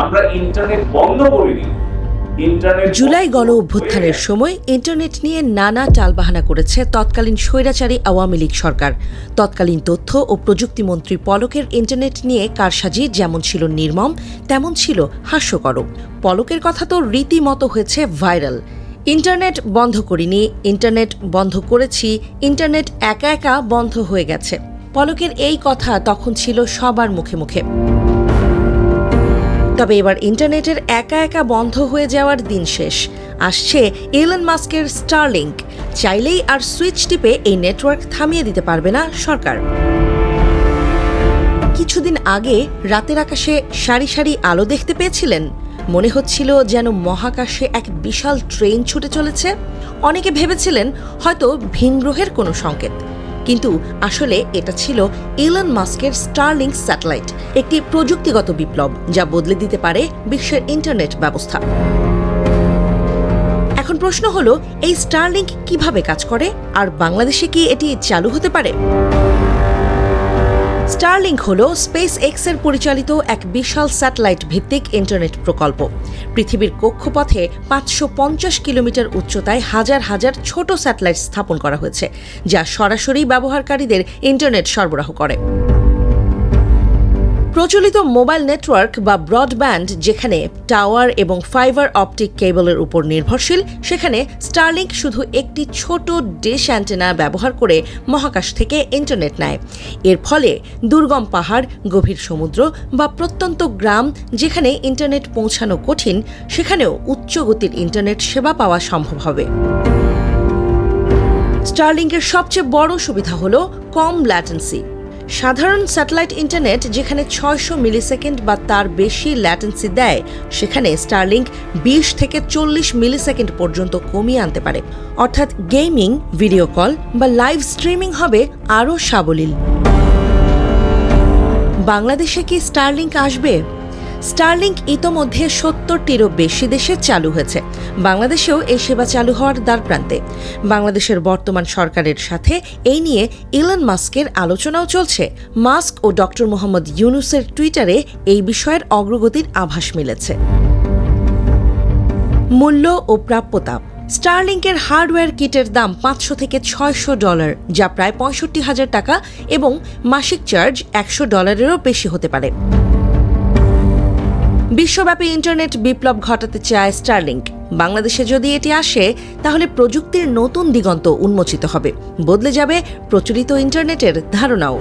আমরা ইন্টারনেট বন্ধ করিনি। জুলাই গণ অভ্যুত্থানের সময় ইন্টারনেট নিয়ে নানা টালবাহানা করেছে তৎকালীন স্বৈরাচারী আওয়ামী লীগ সরকার। তৎকালীন তথ্য ও প্রযুক্তিমন্ত্রী পলকের ইন্টারনেট নিয়ে কারসাজি যেমন ছিল নির্মম, তেমন ছিল হাস্যকরও। পলকের কথা তো রীতিমতো হয়েছে ভাইরাল। ইন্টারনেট বন্ধ করিনি, ইন্টারনেট বন্ধ করেছি, ইন্টারনেট একা একা বন্ধ হয়ে গেছে। পলকের এই কথা তখন ছিল সবার মুখে মুখে। তবে এবার ইন্টারনেটের একা একা বন্ধ হয়ে যাওয়ার দিন শেষ। আসছে ইলন মাস্কের স্টারলিংক। চাইলেই আর সুইচ টিপে এই নেটওয়ার্ক থামিয়ে দিতে পারবে না সরকার। কিছুদিন আগে রাতের আকাশে সারি সারি আলো দেখতে পেয়েছিলেন? মনে হচ্ছিল যেন মহাকাশে এক বিশাল ট্রেন ছুটে চলেছে। অনেকে ভেবেছিলেন হয়তো ভিনগ্রহের কোনো সংকেত, কিন্তু আসলে এটা ছিল ইলন মাস্কের স্টারলিংক স্যাটেলাইট, একটি প্রযুক্তিগত বিপ্লব যা বদলে দিতে পারে বিশ্বের ইন্টারনেট ব্যবস্থা। এখন প্রশ্ন হলো, এই স্টারলিংক কিভাবে কাজ করে আর বাংলাদেশে কি এটি চালু হতে পারে? স্টারলিংক হল স্পেস এক্স এর পরিচালিত এক বিশাল স্যাটেলাইট ভিত্তিক ইন্টারনেট প্রকল্প। পৃথিবীর কক্ষপথে 550 কিলোমিটার উচ্চতায় হাজার হাজার ছোট স্যাটেলাইট স্থাপন করা হয়েছে, যা সরাসরি ব্যবহারকারীদের ইন্টারনেট সরবরাহ করে। প্রচলিত মোবাইল নেটওয়ার্ক বা ব্রডব্যান্ড যেখানে টাওয়ার এবং ফাইবার অপটিক কেবলের উপর নির্ভরশীল, সেখানে স্টারলিংক শুধু একটি ছোট ডিশ অ্যান্টেনা ব্যবহার করে মহাকাশ থেকে ইন্টারনেট নেয়। এর ফলে দুর্গম পাহাড়, গভীর সমুদ্র বা প্রত্যন্ত গ্রাম যেখানে ইন্টারনেট পৌঁছানো কঠিন, সেখানেও উচ্চ গতির ইন্টারনেট সেবা পাওয়া সম্ভব হবে। স্টারলিংকের সবচেয়ে বড় সুবিধা হল কম ল্যাটেন্সি। সাধারণ স্যাটেলাইট ইন্টারনেট যেখানে 600 মিলিসেকেন্ড বা তার বেশি ল্যাটেন্সি দেয়, সেখানে স্টারলিংক 20 থেকে 40 মিলিসেকেন্ড পর্যন্ত কমিয়ে আনতে পারে। অর্থাৎ গেমিং, ভিডিও কল বা লাইভ স্ট্রিমিং হবে আরও সাবলীল। বাংলাদেশে কি স্টারলিংক আসবে? স্টারলিংক ইতোমধ্যে 70টিরও বেশি দেশে চালু হয়েছে। বাংলাদেশেও এই সেবা চালু হওয়ার দ্বারপ্রান্তে। বাংলাদেশের বর্তমান সরকারের সাথে এই নিয়ে ইলন মাস্কের আলোচনাও চলছে। মাস্ক ও ডক্টর মোহাম্মদ ইউনুসের টুইটারে এই বিষয়ের অগ্রগতির আভাস মিলেছে। মূল্য ও প্রাপ্যতা। স্টারলিংকের হার্ডওয়্যার কিটের দাম $500 থেকে $600, যা প্রায় 65,000 টাকা, এবং মাসিক চার্জ $100-এরও বেশি হতে পারে। বিশ্বব্যাপী ইন্টারনেট বিপ্লব ঘটাতে চায় স্টারলিংক। বাংলাদেশে যদি এটি আসে, তাহলে প্রযুক্তির নতুন দিগন্ত উন্মোচিত হবে, বদলে যাবে প্রচলিত ইন্টারনেটের ধারণাও।